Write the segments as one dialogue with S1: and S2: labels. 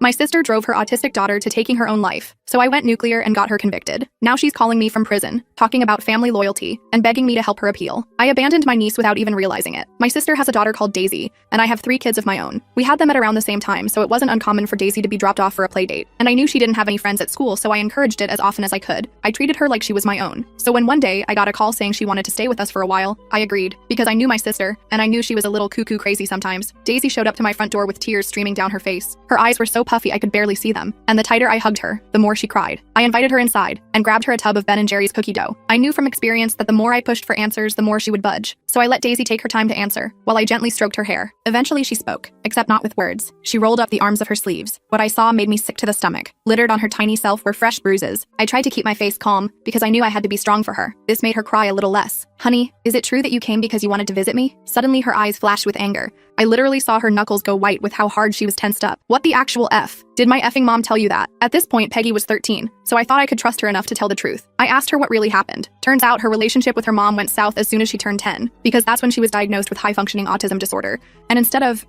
S1: My sister drove her autistic daughter to taking her own life, so I went nuclear and got her convicted. Now she's calling me from prison, talking about family loyalty, and begging me to help her appeal. I abandoned my niece without even realizing it. My sister has a daughter called Daisy, and I have 3 kids of my own. We had them at around the same time, so it wasn't uncommon for Daisy to be dropped off for a play date. And I knew she didn't have any friends at school, so I encouraged it as often as I could. I treated her like she was my own. So when one day I got a call saying she wanted to stay with us for a while, I agreed, because I knew my sister, and I knew she was a little cuckoo crazy sometimes. Daisy showed up to my front door with tears streaming down her face. Her eyes were so puffy I could barely see them, and the tighter I hugged her, the more she cried. I invited her inside and grabbed her a tub of Ben & Jerry's cookie dough. I knew from experience that the more I pushed for answers, the more she would budge. So I let Daisy take her time to answer, while I gently stroked her hair. Eventually she spoke, except not with words. She rolled up the arms of her sleeves. What I saw made me sick to the stomach. Littered on her tiny self were fresh bruises. I tried to keep my face calm, because I knew I had to be strong for her. This made her cry a little less. Honey, is it true that you came because you wanted to visit me? Suddenly her eyes flashed with anger. I literally saw her knuckles go white with how hard she was tensed up. What the actual F? Did my effing mom tell you that? At this point, Peggy was 13, so I thought I could trust her enough to tell the truth. I asked her what really happened. Turns out her relationship with her mom went south as soon as she turned 10, because that's when she was diagnosed with high-functioning autism disorder. And instead of,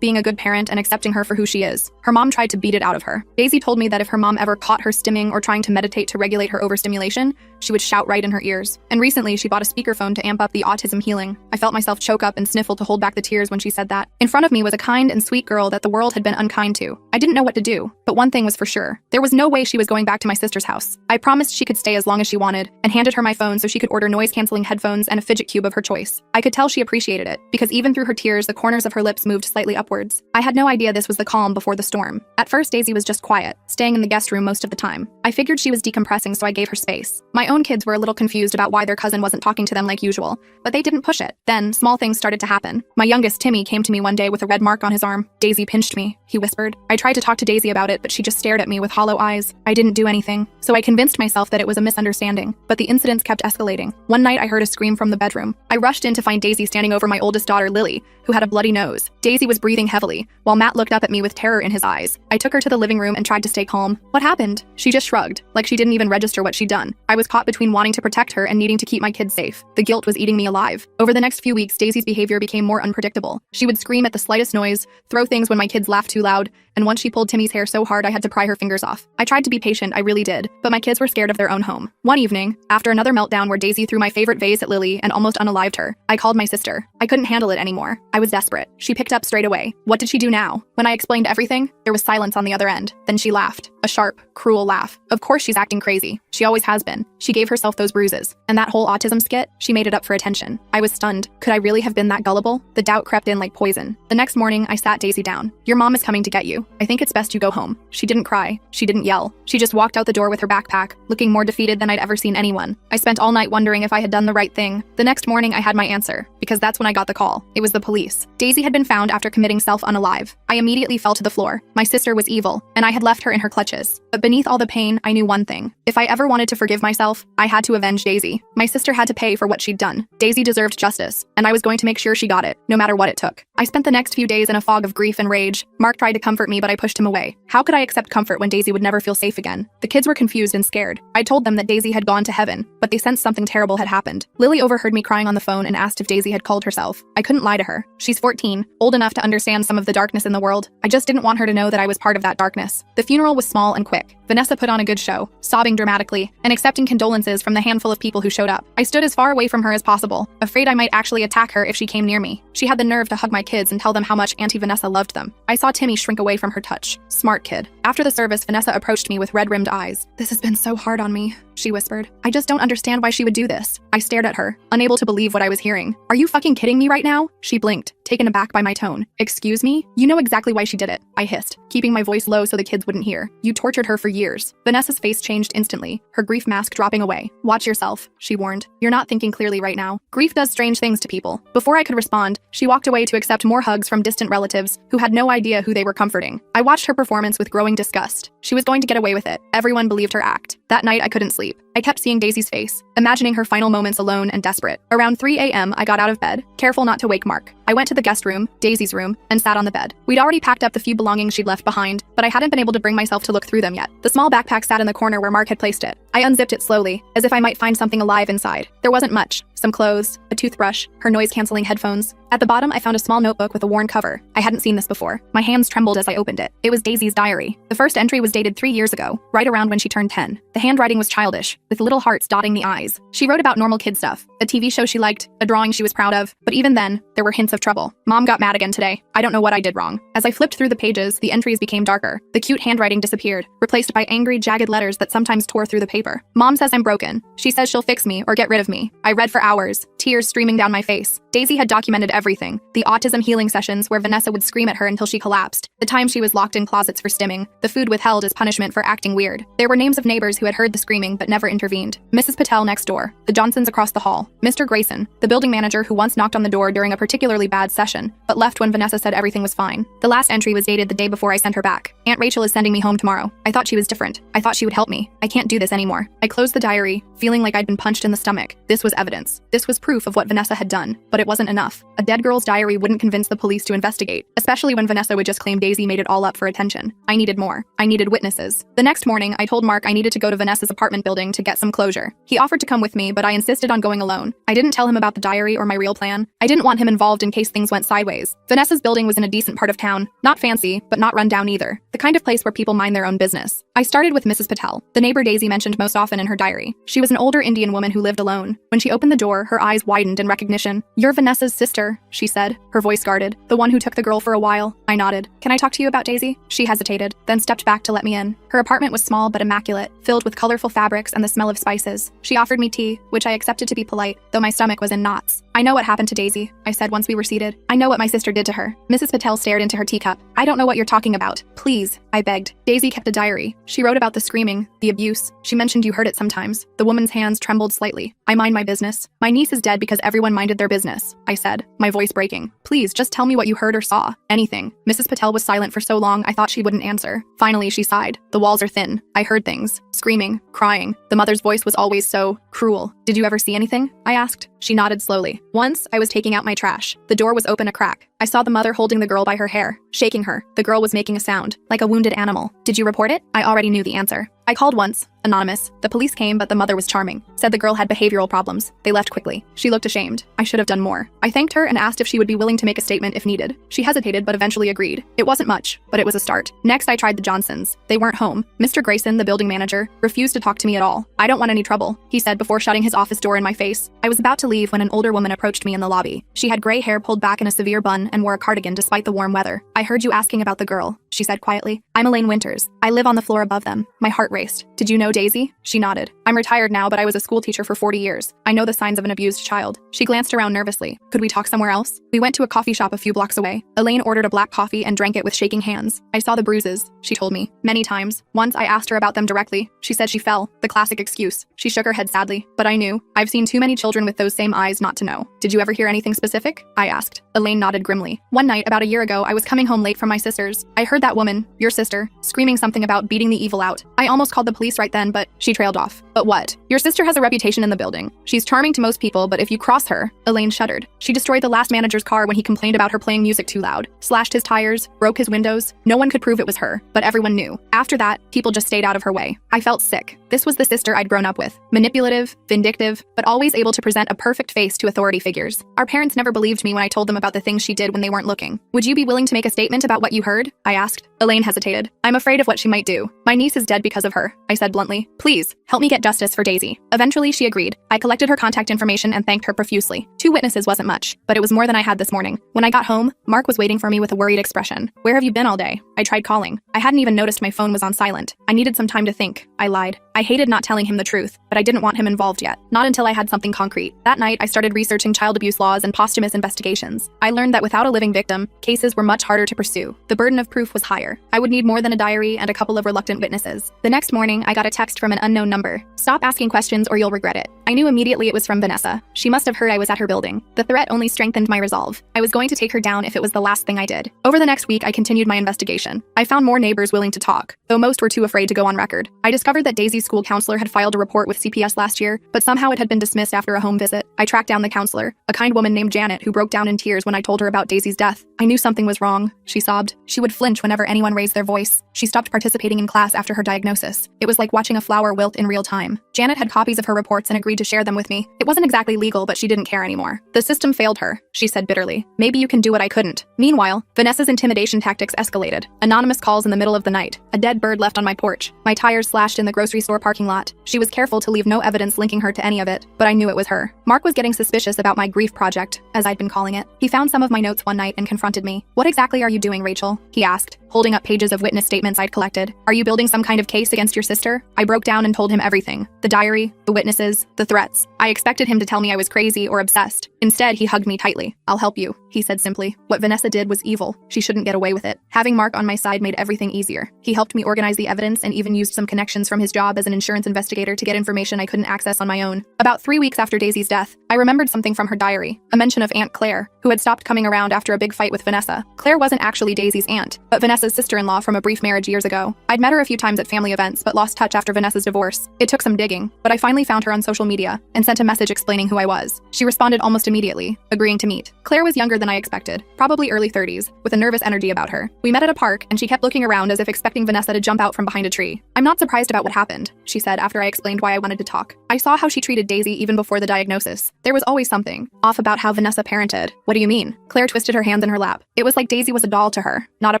S1: being a good parent and accepting her for who she is, her mom tried to beat it out of her. Daisy told me that if her mom ever caught her stimming or trying to meditate to regulate her overstimulation, she would shout right in her ears. And recently, she bought a speakerphone to amp up the autism healing. I felt myself choke up and sniffle to hold back the tears when she said that. In front of me was a kind and sweet girl that the world had been unkind to. I didn't know what to do, but one thing was for sure. There was no way she was going back to my sister's house. I promised she could stay as long as she wanted, and handed her my phone so she could order noise-canceling headphones and a fidget cube of her choice. I could tell she appreciated it, because even through her tears, the corners of her lips moved slightly upwards. I had no idea this was the calm before the storm. At first, Daisy was just quiet, staying in the guest room most of the time. I figured she was decompressing, so I gave her space. My own kids were a little confused about why their cousin wasn't talking to them like usual, but they didn't push it. Then, small things started to happen. My youngest, Timmy, came to me one day with a red mark on his arm. Daisy pinched me, he whispered. I tried to talk to Daisy about it, but she just stared at me with hollow eyes. I didn't do anything, so I convinced myself that it was a misunderstanding, but the incidents kept escalating. One night I heard a scream from the bedroom. I rushed in to find Daisy standing over my oldest daughter, Lily, who had a bloody nose. Daisy was breathing heavily, while Matt looked up at me with terror in his eyes. I took her to the living room and tried to stay calm. What happened? She just shrugged, like she didn't even register what she'd done. I was caught between wanting to protect her and needing to keep my kids safe. The guilt was eating me alive. Over the next few weeks, Daisy's behavior became more unpredictable. She would scream at the slightest noise, throw things when my kids laughed too loud, and once she pulled Timmy's hair so hard I had to pry her fingers off. I tried to be patient, I really did, but my kids were scared of their own home. One evening, after another meltdown where Daisy threw my favorite vase at Lily and almost unalived her, I called my sister. I couldn't handle it anymore. I was desperate. She picked up straight away. What did she do now? When I explained everything, there was silence on the other end. Then she laughed. A sharp, cruel laugh. Of course she's acting crazy. She always has been. She gave herself those bruises. And that whole autism skit, she made it up for attention. I was stunned. Could I really have been that gullible? The doubt crept in like poison. The next morning, I sat Daisy down. Your mom is coming to get you. I think it's best you go home. She didn't cry. She didn't yell. She just walked out the door with her backpack, looking more defeated than I'd ever seen anyone. I spent all night wondering if I had done the right thing. The next morning, I had my answer, because that's when I got the call. It was the police. Daisy had been found after committing self-unalive. I immediately fell to the floor. My sister was evil, and I had left her in her clutches. But beneath all the pain, I knew one thing. If I ever wanted to forgive myself, I had to avenge Daisy. My sister had to pay for what she'd done. Daisy deserved justice, and I was going to make sure she got it, no matter what it took. I spent the next few days in a fog of grief and rage. Mark tried to comfort me, but I pushed him away. How could I accept comfort when Daisy would never feel safe again? The kids were confused and scared. I told them that Daisy had gone to heaven, but they sensed something terrible had happened. Lily overheard me crying on the phone and asked if Daisy had called herself. I couldn't lie to her. She's 14, old enough to understand some of the darkness in the world. I just didn't want her to know that I was part of that darkness. The funeral was small and quick. Vanessa put on a good show, sobbing dramatically, and accepting condolences from the handful of people who showed up. I stood as far away from her as possible, afraid I might actually attack her if she came near me. She had the nerve to hug my kids and tell them how much Auntie Vanessa loved them. I saw Timmy shrink away from her touch. Smart kid. After the service, Vanessa approached me with red-rimmed eyes. This has been so hard on me, she whispered. I just don't understand why she would do this. I stared at her, unable to believe what I was hearing. Are you fucking kidding me right now? She blinked, taken aback by my tone. Excuse me? You know exactly why she did it, I hissed, keeping my voice low so the kids wouldn't hear. You tortured her for years. Vanessa's face changed instantly, her grief mask dropping away. Watch yourself, she warned. You're not thinking clearly right now. Grief does strange things to people. Before I could respond, she walked away to accept more hugs from distant relatives who had no idea who they were comforting. I watched her performance with growing disgust. She was going to get away with it. Everyone believed her act. That night, I couldn't sleep. I kept seeing Daisy's face, imagining her final moments alone and desperate. Around 3 a.m., I got out of bed, careful not to wake Mark. I went to the guest room, Daisy's room, and sat on the bed. We'd already packed up the few belongings she'd left behind, but I hadn't been able to bring myself to look through them yet. The small backpack sat in the corner where Mark had placed it. I unzipped it slowly, as if I might find something alive inside. There wasn't much. Some clothes, a toothbrush, her noise-canceling headphones. At the bottom, I found a small notebook with a worn cover. I hadn't seen this before. My hands trembled as I opened it. It was Daisy's diary. The first entry was dated 3 years ago, right around when she turned 10. The handwriting was childish, with little hearts dotting the eyes. She wrote about normal kid stuff, a TV show she liked, a drawing she was proud of, but even then, there were hints of trouble. Mom got mad again today. I don't know what I did wrong. As I flipped through the pages, the entries became darker. The cute handwriting disappeared, replaced by angry, jagged letters that sometimes tore through the paper. Mom says I'm broken. She says she'll fix me or get rid of me. I read for hours, tears streaming down my face. Daisy had documented everything. The autism healing sessions where Vanessa would scream at her until she collapsed. The time she was locked in closets for stimming. The food withheld as punishment for acting weird. There were names of neighbors who had heard the screaming but never intervened. Mrs. Patel next door. The Johnsons across the hall. Mr. Grayson, the building manager who once knocked on the door during a particularly bad session, but left when Vanessa said everything was fine. The last entry was dated the day before I sent her back. Aunt Rachel is sending me home tomorrow. I thought she was different. I thought she would help me. I can't do this anymore. I closed the diary, feeling like I'd been punched in the stomach. This was evidence. This was proof of what Vanessa had done, but it wasn't enough. A dead girl's diary wouldn't convince the police to investigate, especially when Vanessa would just claim Daisy made it all up for attention. I needed more. I needed witnesses. The next morning, I told Mark I needed to go to Vanessa's apartment building to get some closure. He offered to come with me, but I insisted on going alone. I didn't tell him about the diary or my real plan. I didn't want him involved in case things went sideways. Vanessa's building was in a decent part of town. Not fancy, but not run down either. The kind of place where people mind their own business. I started with Mrs. Patel, the neighbor Daisy mentioned most often in her diary. She was an older Indian woman who lived alone. When she opened the door, her eyes widened in recognition. "You're Vanessa's sister," she said, her voice guarded. "The one who took the girl for a while." I nodded. "Can I talk to you about Daisy?" She hesitated, then stepped back to let me in. Her apartment was small but immaculate, filled with colorful fabrics and the smell of spices. She offered me tea, which I accepted to be polite, though my stomach was in knots. "I know what happened to Daisy," I said once we were seated. "I know what my sister did to her." Mrs. Patel stared into her teacup. "I don't know what you're talking about. Please," I begged. Daisy kept a diary. She wrote about the screaming, the abuse. She mentioned you heard it sometimes. The woman's hands trembled slightly. "I mind my business. My niece is dead because everyone minded their business," I said, my voice breaking. "Please, just tell me what you heard or saw. Anything." Mrs. Patel was silent for so long I thought she wouldn't answer. Finally, she sighed. "The walls are thin. I heard things. Screaming, crying. The mother's voice was always so cruel." "Did you ever see anything?" I asked. She nodded slowly. "Once, I was taking out my trash. The door was open a crack. I saw the mother holding the girl by her hair, shaking her. The girl was making a sound, like a wounded animal. Did you report it?" I already knew the answer. "I called once. Anonymous. The police came, but the mother was charming. Said the girl had behavioral problems. They left quickly." She looked ashamed. I should have done more. I thanked her and asked if she would be willing to make a statement if needed. She hesitated but eventually agreed. It wasn't much, but it was a start. Next, I tried the Johnsons. They weren't home. Mr. Grayson, the building manager, refused to talk to me at all. "I don't want any trouble," he said before shutting his office door in my face. I was about to leave when an older woman approached me in the lobby. She had gray hair pulled back in a severe bun and wore a cardigan despite the warm weather. "I heard you asking about the girl," she said quietly. "I'm Elaine Winters. I live on the floor above them." My heart raced. "Did you know Daisy?" She nodded. "I'm retired now, but I was a school teacher for 40 years. I know the signs of an abused child." She glanced around nervously. "Could we talk somewhere else?" We went to a coffee shop a few blocks away. Elaine ordered a black coffee and drank it with shaking hands. "I saw the bruises," she told me. "Many times. Once I asked her about them directly. She said she fell. The classic excuse." She shook her head sadly. "But I knew. I've seen too many children with those same eyes not to know." "Did you ever hear anything specific?" I asked. Elaine nodded grimly. "One night, about a year ago, I was coming home late from my sister's. I heard that woman, your sister, screaming something about beating the evil out. I almost called the police right then, but..." She trailed off. "But what?" "Your sister has a reputation in the building. She's charming to most people, but if you cross her..." Elaine shuddered. "She destroyed the last manager's car when he complained about her playing music too loud. Slashed his tires, broke his windows. No one could prove it was her, but everyone knew. After that, people just stayed out of her way." I felt sick. This was the sister I'd grown up with. Manipulative, vindictive, but always able to present a perfect face to authority figures. Our parents never believed me when I told them about the things she did when they weren't looking. "Would you be willing to make a statement about what you heard?" I asked. Elaine hesitated. "I'm afraid of what she might do. My niece is dead because of her," I said bluntly. "Please, help me get justice for Daisy." Eventually, she agreed. I collected her contact information and thanked her profusely. 2 witnesses wasn't much, but it was more than I had this morning. When I got home, Mark was waiting for me with a worried expression. "Where have you been all day?" I tried calling. I hadn't even noticed my phone was on silent. I needed some time to think. I lied. I hated not telling him the truth, but I didn't want him involved yet. Not until I had something concrete. That night, I started researching child abuse laws and posthumous investigations. I learned that without a living victim, cases were much harder to pursue. The burden of proof was higher. I would need more than a diary and a couple of reluctant witnesses. The next morning, I got a text from an unknown number. "Stop asking questions or you'll regret it." I knew immediately it was from Vanessa. She must have heard I was at her building. The threat only strengthened my resolve. I was going to take her down if it was the last thing I did. Over the next week, I continued my investigation. I found more neighbors willing to talk, though most were too afraid to go on record. I discovered that Daisy's school counselor had filed a report with CPS last year, but somehow it had been dismissed after a home visit. I tracked down the counselor, a kind woman named Janet, who broke down in tears when I told her about Daisy's death. I knew something was wrong, she sobbed. She would flinch whenever anyone raised their voice. She stopped participating in class after her diagnosis. It was like watching a flower wilt in real time. Janet had copies of her reports and agreed to share them with me. It wasn't exactly legal, but she didn't care anymore. The system failed her, she said bitterly. Maybe you can do what I couldn't. Meanwhile, Vanessa's intimidation tactics escalated. Anonymous calls in the middle of the night. A dead bird left on my porch. My tires slashed in the grocery store parking lot. She was careful to leave no evidence linking her to any of it, but I knew it was her. Mark was getting suspicious about my grief project, as I'd been calling it. He found some of my notes one night and confronted me. "What exactly are you doing, Rachel?" he asked, holding up pages of witness statements I'd collected. "Are you building some kind of case against your sister?" I broke down and told him everything. The diary, the witnesses, the threats. I expected him to tell me I was crazy or obsessed. Instead, he hugged me tightly. "I'll help you," he said simply. What Vanessa did was evil. She shouldn't get away with it. Having Mark on my side made everything easier. He helped me organize the evidence and even used some connections from his job as an insurance investigator to get information I couldn't access on my own. About 3 weeks after Daisy's death, I remembered something from her diary, a mention of Aunt Claire, who had stopped coming around after a big fight with Vanessa. Claire wasn't actually Daisy's aunt, but Vanessa's sister-in-law from a brief marriage years ago. I'd met her a few times at family events, but lost touch after Vanessa's divorce. It took some digging, but I finally found her on social media and sent a message explaining who I was. She responded almost immediately, agreeing to meet. Claire was younger than I expected, probably early 30s, with a nervous energy about her. We met at a park, and she kept looking around as if expecting Vanessa to jump out from behind a tree. "I'm not surprised about what happened," she said after I explained why I wanted to talk. "I saw how she treated Daisy even before the diagnosis. There was always something off about how Vanessa parented." "What do you mean?" Claire twisted her hands in her lap. "It was like Daisy was a doll to her, not a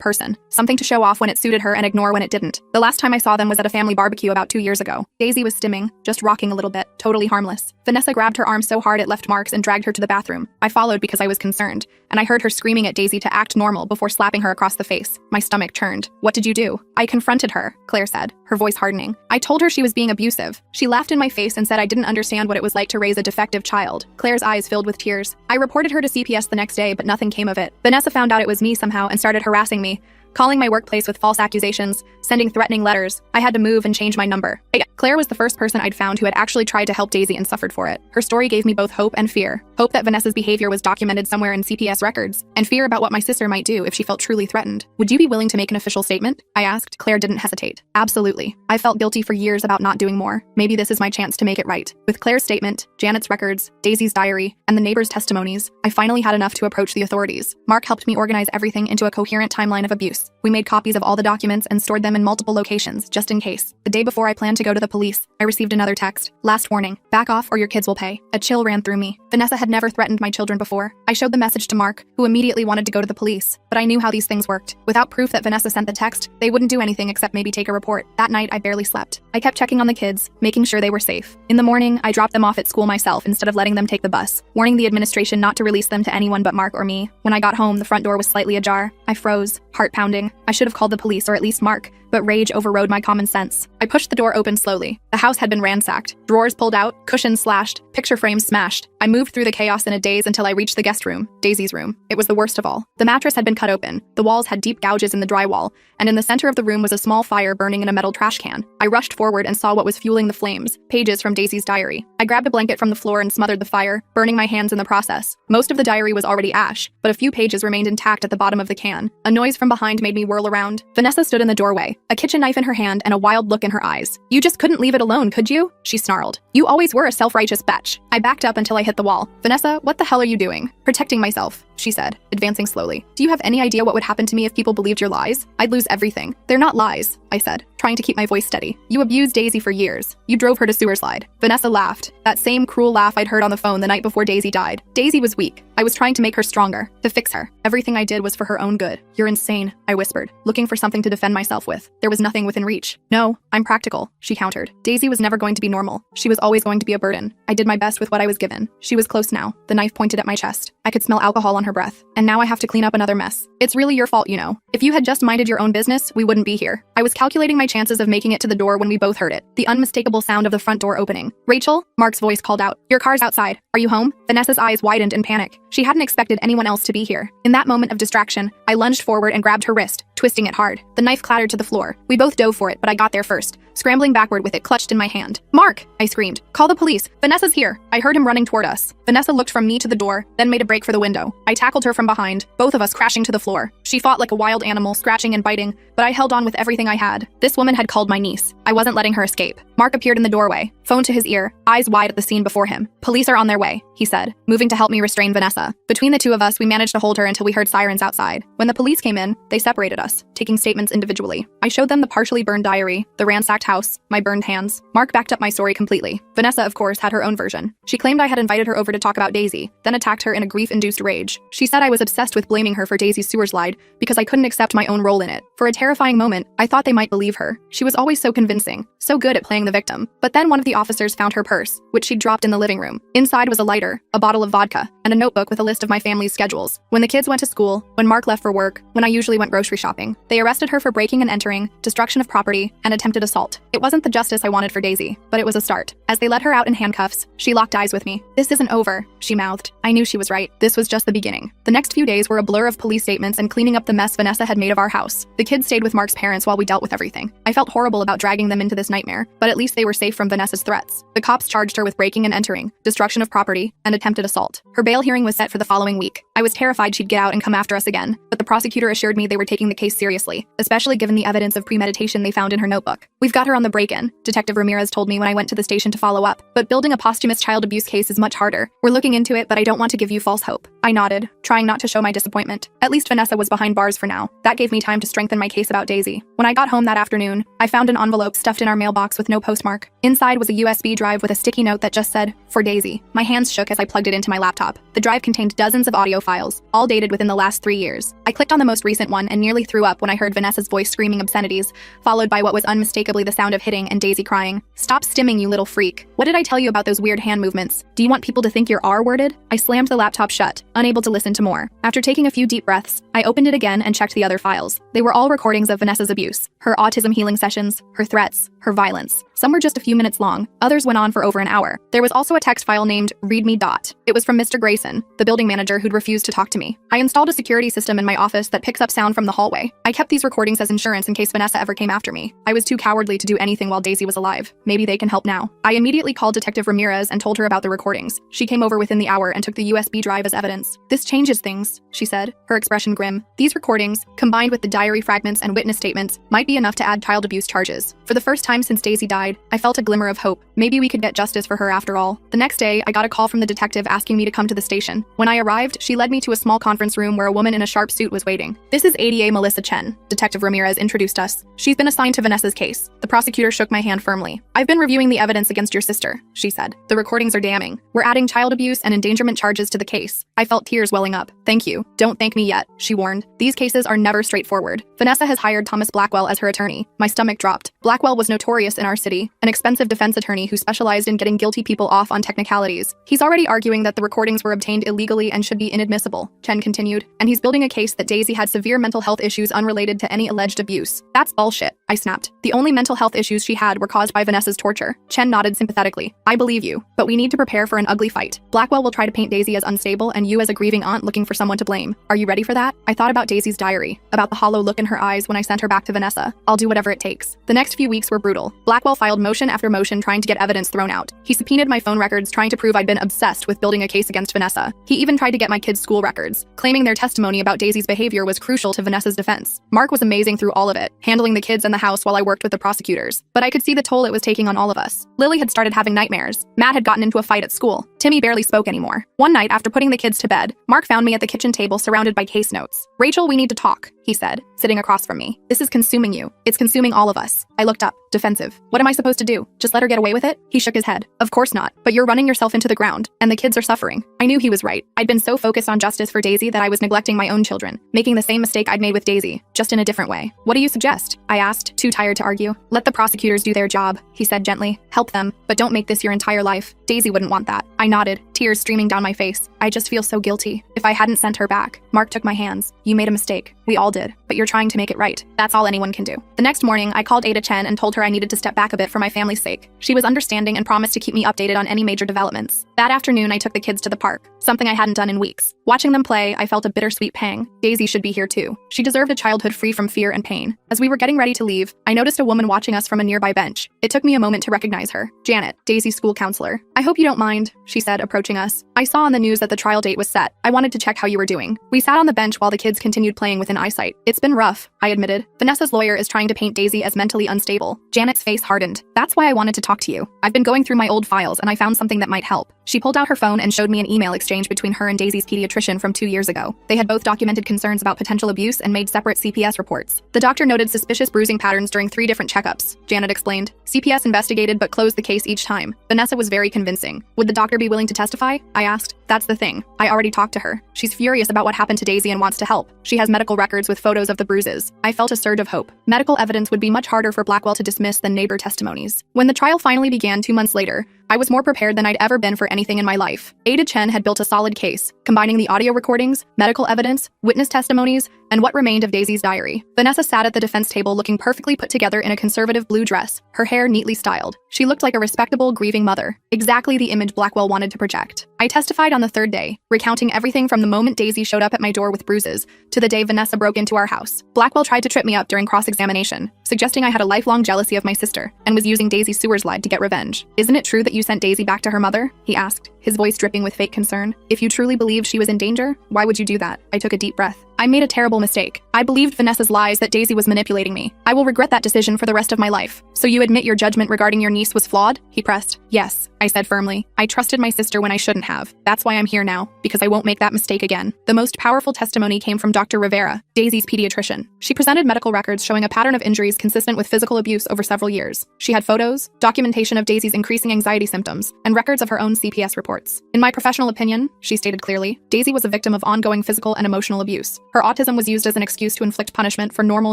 S1: person. Something to show off when it suited her and ignore when it didn't. The last time I saw them was at a family barbecue about 2 years ago. Daisy was stimming, just rocking a little bit, totally harmless. Vanessa grabbed her arm so hard it left marks and dragged her to the bathroom. I followed because I was concerned, and I heard her screaming at Daisy to act normal before slapping her across the face. My stomach churned. "What did you do?" "I confronted her," Claire said, her voice hardening. "I told her she was being abusive. She laughed in my face and said I didn't understand what it was like to raise a defective child." Claire's eyes filled with tears. "I reported her to CPS the next day, but nothing came of it. Vanessa found out it was me somehow and started harassing me, calling my workplace with false accusations, sending threatening letters. I had to move and change my number." Claire was the first person I'd found who had actually tried to help Daisy and suffered for it. Her story gave me both hope and fear. Hope that Vanessa's behavior was documented somewhere in CPS records, and fear about what my sister might do if she felt truly threatened. "Would you be willing to make an official statement?" I asked. Claire didn't hesitate. "Absolutely. I felt guilty for years about not doing more. Maybe this is my chance to make it right." With Claire's statement, Janet's records, Daisy's diary, and the neighbors' testimonies, I finally had enough to approach the authorities. Mark helped me organize everything into a coherent timeline of abuse. We made copies of all the documents and stored them in multiple locations, just in case. The day before I planned to go to the police, I received another text. "Last warning. Back off or your kids will pay." A chill ran through me. Vanessa had never threatened my children before. I showed the message to Mark, who immediately wanted to go to the police, but I knew how these things worked. Without proof that Vanessa sent the text, they wouldn't do anything except maybe take a report. That night, I barely slept. I kept checking on the kids, making sure they were safe. In the morning, I dropped them off at school myself instead of letting them take the bus, warning the administration not to release them to anyone but Mark or me. When I got home, the front door was slightly ajar. I froze, heart pounding. I should have called the police or at least Mark, but rage overrode my common sense. I pushed the door open slowly. The house had been ransacked. Drawers pulled out, cushions slashed, picture frames smashed. I moved through the chaos in a daze until I reached the guest room, Daisy's room. It was the worst of all. The mattress had been cut open. The walls had deep gouges in the drywall, and in the center of the room was a small fire burning in a metal trash can. I rushed forward and saw what was fueling the flames, pages from Daisy's diary. I grabbed a blanket from the floor and smothered the fire, burning my hands in the process. Most of the diary was already ash, but a few pages remained intact at the bottom of the can. A noise from behind made me whirl around. Vanessa stood in the doorway, a kitchen knife in her hand and a wild look in her eyes. "You just couldn't leave it alone, could you?" she snarled. "You always were a self-righteous bitch." I backed up until I hit the wall. "Vanessa, what the hell are you doing?" "Protecting myself," she said, advancing slowly. "Do you have any idea what would happen to me if people believed your lies? I'd lose everything." "They're not lies," I said, trying to keep my voice steady. "You abused Daisy for years. You drove her to sewer slide." Vanessa laughed, that same cruel laugh I'd heard on the phone the night before Daisy died. Daisy was weak. I was trying to make her stronger, to fix her. Everything I did was for her own good. "You're insane," I whispered, looking for something to defend myself with. There was nothing within reach. "No, I'm practical," she countered. "Daisy was never going to be normal. She was always going to be a burden. I did my best with what I was given." She was close now, the knife pointed at my chest. I could smell alcohol on her breath. "And now I have to clean up another mess. It's really your fault, you know. If you had just minded your own business, we wouldn't be here." I was calculating my chances of making it to the door when we both heard it, the unmistakable sound of the front door opening. "Rachel?" Mark's voice called out. "Your car's outside. Are you home?" Vanessa's eyes widened in panic. She hadn't expected anyone else to be here. In that moment of distraction, I lunged forward and grabbed her wrist, twisting it hard. The knife clattered to the floor. We both dove for it, but I got there first, scrambling backward with it clutched in my hand. "Mark!" I screamed. "Call the police! Vanessa's here!" I heard him running toward us. Vanessa looked from me to the door, then made a break for the window. I tackled her from behind, both of us crashing to the floor. She fought like a wild animal, scratching and biting, but I held on with everything I had. This woman had called my niece. I wasn't letting her escape. Mark appeared in the doorway, phone to his ear, eyes wide at the scene before him. "Police are on their way," he said, moving to help me restrain Vanessa. Between the two of us, we managed to hold her until we heard sirens outside. When the police came in, they separated us, taking statements individually. I showed them the partially burned diary, the ransacked house, my burned hands. Mark backed up my story completely. Vanessa, of course, had her own version. She claimed I had invited her over to talk about Daisy, then attacked her in a grief-induced rage. She said I was obsessed with blaming her for Daisy's sewer slide because I couldn't accept my own role in it. For a terrifying moment, I thought they might believe her. She was always so convincing, so good at playing the victim. But then one of the officers found her purse, which she'd dropped in the living room. Inside was a lighter, a bottle of vodka, and a notebook with a list of my family's schedules. When the kids went to school, when Mark left for work, when I usually went grocery shopping, they arrested her for breaking and entering, destruction of property, and attempted assault. It wasn't the justice I wanted for Daisy, but it was a start. As they led her out in handcuffs, she locked eyes with me. "This isn't over," she mouthed. I knew she was right. This was just the beginning. The next few days were a blur of police statements and cleaning up the mess Vanessa had made of our house. The kids stayed with Mark's parents while we dealt with everything. I felt horrible about dragging them into this nightmare, but at least they were safe from Vanessa's threats. The cops charged her with breaking and entering, destruction of property, and attempted assault. Her bail hearing was set for the following week. I was terrified she'd get out and come after us again, but the prosecutor assured me they were taking the case seriously, especially given the evidence of premeditation they found in her notebook. "We've got her on the break-in," Detective Ramirez told me when I went to the station to follow up, "but building a posthumous child abuse case is much harder. We're looking into it, but I don't want to give you false hope." I nodded, trying not to show my disappointment. At least Vanessa was behind bars for now. That gave me time to strengthen my case about Daisy. When I got home that afternoon, I found an envelope stuffed in our mailbox with no postmark. Inside was a USB drive with a sticky note that just said, "For Daisy." My hands shook as I plugged it into my laptop. The drive contained dozens of audio files, all dated within the last 3 years. I clicked on the most recent one and nearly threw up when I heard Vanessa's voice screaming obscenities, followed by what was unmistakably the sound of hitting and Daisy crying. "Stop stimming, you little freak. What did I tell you about those weird hand movements? Do you want people to think you're R-worded?" I slammed the laptop shut, unable to listen to more. After taking a few deep breaths, I opened it again and checked the other files. They were all recordings of Vanessa's abuse, her autism healing sessions, her threats, her violence. Some were just a few minutes long, others went on for over an hour. There was also a text file named README. It was from Mr. Grayson, the building manager who'd refused to talk to me. I installed a security system in my office that picks up sound from the hallway. I kept these recordings as insurance in case Vanessa ever came after me. I was too cowardly to do anything while Daisy was alive. Maybe they can help now. I immediately called Detective Ramirez and told her about the recordings. She came over within the hour and took the USB drive as evidence. "This changes things," she said, her expression grim. "These recordings, combined with the diary fragments and witness statements, might be enough to add child abuse charges." For the first time since Daisy died, I felt a glimmer of hope. Maybe we could get justice for her after all. The next day, I got a call from the detective asking me to come to the station. When I arrived, she led me to a small conference room where a woman in a sharp suit was waiting. "This is ADA Melissa Chen," Detective Ramirez introduced us. "She's been assigned to Vanessa's case." The prosecutor shook my hand firmly. "I've been reviewing the evidence against your sister," she said. "The recordings are damning. We're adding child abuse and endangerment charges to the case." I felt tears welling up. "Thank you. Don't thank me yet," she warned. "These cases are never straightforward. Vanessa has hired Thomas Blackwell as her attorney." My stomach dropped. Blackwell was notorious in our city, an expensive defense attorney who specialized in getting guilty people off on technicalities. "He's already arguing that the recordings were obtained illegally and should be inadmissible," Chen continued, "and he's building a case that Daisy had severe mental health issues unrelated to any alleged abuse." "That's bullshit," I snapped. "The only mental health issues she had were caused by Vanessa's torture." Chen nodded sympathetically. "I believe you, but we need to prepare for an ugly fight. Blackwell will try to paint Daisy as unstable and you as a grieving aunt looking for someone to blame. Are you ready for that?" I thought about Daisy's diary, about the hollow look in her eyes when I sent her back to Vanessa. I'll do whatever it takes. The next few weeks were brutal. Blackwell filed motion after motion trying to get evidence thrown out. He subpoenaed my phone records trying to prove I'd been obsessed with building a case against Vanessa. He even tried to get my kids' school records, claiming their testimony about Daisy's behavior was crucial to Vanessa's defense. Mark was amazing through all of it, handling the kids and the house while I worked with the prosecutors. But I could see the toll it was taking on all of us. Lily had started having nightmares. Matt had gotten into a fight at school. Timmy barely spoke anymore. One night, after putting the kids to bed, Mark found me at the kitchen table surrounded by case notes. "Rachel, we need to talk," he said, sitting across from me. "This is consuming you. It's consuming all of us." I looked up, defensive. "What am I supposed to do? Just let her get away with it?" He shook his head. "Of course not, but you're running yourself into the ground, and the kids are suffering." I knew he was right. I'd been so focused on justice for Daisy that I was neglecting my own children, making the same mistake I'd made with Daisy, just in a different way. "What do you suggest?" I asked, too tired to argue. "Let the prosecutors do their job," he said gently. "Help them, but don't make this your entire life. Daisy wouldn't want that." I nodded, tears streaming down my face. I just feel so guilty. If I hadn't sent her back. Mark took my hands. You made a mistake. We all did. But you're trying to make it right. That's all anyone can do. The next morning, I called Ada Chen and told her I needed to step back a bit for my family's sake. She was understanding and promised to keep me updated on any major developments. That afternoon, I took the kids to the park, something I hadn't done in weeks. Watching them play, I felt a bittersweet pang. Daisy should be here too. She deserved a childhood free from fear and pain. As we were getting ready to leave, I noticed a woman watching us from a nearby bench. It took me a moment to recognize her. Janet, Daisy's school counselor. I hope you don't mind, she said, approaching us. I saw on the news that the trial date was set. I wanted to check how you were doing. We sat on the bench while the kids continued playing within eyesight. It's been rough, I admitted. Vanessa's lawyer is trying to paint Daisy as mentally unstable. Janet's face hardened. That's why I wanted to talk to you. I've been going through my old files and I found something that might help. She pulled out her phone and showed me an email exchange between her and Daisy's pediatrician from 2 years ago. They had both documented concerns about potential abuse and made separate CPS reports. The doctor noted suspicious bruising patterns during 3 different checkups, Janet explained. CPS investigated but closed the case each time. Vanessa was very convincing. Would the doctor be willing to testify? I asked. That's the thing. I already talked to her. She's furious about what happened to Daisy and wants to help. She has medical records with photos of the bruises. I felt a surge of hope. Medical evidence would be much harder for Blackwell to dismiss than neighbor testimonies. When the trial finally began 2 months later, I was more prepared than I'd ever been for anything in my life. Ada Chen had built a solid case, combining the audio recordings, medical evidence, witness testimonies, and what remained of Daisy's diary. Vanessa sat at the defense table looking perfectly put together in a conservative blue dress, her hair neatly styled. She looked like a respectable, grieving mother, exactly the image Blackwell wanted to project. I testified on the 3rd day, recounting everything from the moment Daisy showed up at my door with bruises to the day Vanessa broke into our house. Blackwell tried to trip me up during cross-examination, suggesting I had a lifelong jealousy of my sister and was using Daisy's sewer slide to get revenge. Isn't it true that you sent Daisy back to her mother? He asked, his voice dripping with fake concern. If you truly believed she was in danger, why would you do that? I took a deep breath. I made a terrible mistake. I believed Vanessa's lies that Daisy was manipulating me. I will regret that decision for the rest of my life. So you admit your judgment regarding your niece was flawed? He pressed. Yes, I said firmly. I trusted my sister when I shouldn't have. That's why I'm here now, because I won't make that mistake again. The most powerful testimony came from Dr. Rivera, Daisy's pediatrician. She presented medical records showing a pattern of injuries consistent with physical abuse over several years. She had photos, documentation of Daisy's increasing anxiety symptoms, and records of her own CPS reports. In my professional opinion, she stated clearly, Daisy was a victim of ongoing physical and emotional abuse. Her autism was used as an excuse to inflict punishment for normal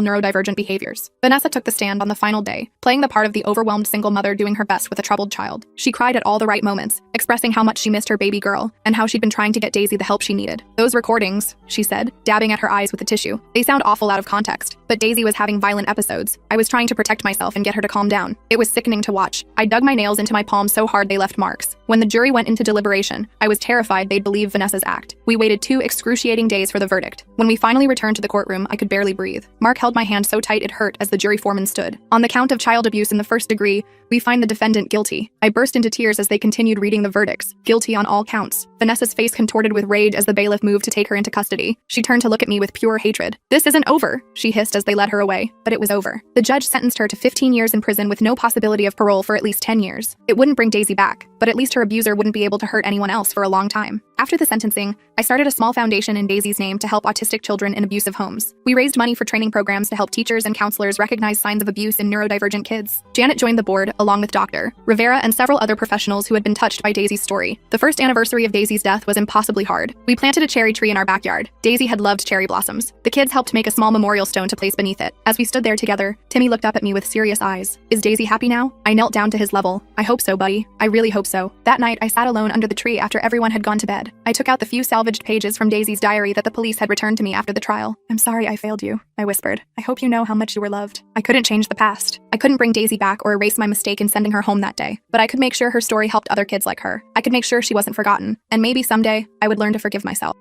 S1: neurodivergent behaviors. Vanessa took the stand on the final day, playing the part of the overwhelmed single mother doing her best with a troubled child. She cried at all the right moments, expressing how much she missed her baby girl and how she'd been trying to get Daisy the help she needed. Those recordings, she said, dabbing at her eyes with a tissue, they sound awful out of context, but Daisy was having violent episodes. I was trying to protect myself and get her to calm down. It was sickening to watch. I dug my nails into my palms so hard they left marks. When the jury went into deliberation, I was terrified they'd believe Vanessa's act. We waited 2 excruciating days for the verdict. When we finally returned to the courtroom, I could barely breathe. Mark held my hand so tight it hurt as the jury foreman stood. On the count of child abuse in the 1st degree, we find the defendant guilty. I burst into tears as they continued reading the verdicts. Guilty on all counts. Vanessa's face contorted with rage as the bailiff moved to take her into custody. She turned to look at me with pure hatred. This isn't over, she hissed as they led her away. But it was over. The judge sentenced her to 15 years in prison with no possibility of parole for at least 10 years. It wouldn't bring Daisy back, but at least her abuser wouldn't be able to hurt anyone else for a long time. After the sentencing, I started a small foundation in Daisy's name to help autistic children in abusive homes. We raised money for training programs to help teachers and counselors recognize signs of abuse in neurodivergent kids. Janet joined the board, along with Dr. Rivera and several other professionals who had been touched by Daisy's story. The 1st anniversary of Daisy's death was impossibly hard. We planted a cherry tree in our backyard. Daisy had loved cherry blossoms. The kids helped make a small memorial stone to place beneath it. As we stood there together, Timmy looked up at me with serious eyes. Is Daisy happy now? I knelt down to his level. I hope so, buddy. I really hope so. That night, I sat alone under the tree after everyone had gone to bed. I took out the few salvaged pages from Daisy's diary that the police had returned to me after the trial. I'm sorry I failed you, I whispered. I hope you know how much you were loved. I couldn't change the past. I couldn't bring Daisy back or erase my mistake in sending her home that day, but I could make sure her story helped other kids like her. I could make sure she wasn't forgotten, and maybe someday I would learn to forgive myself.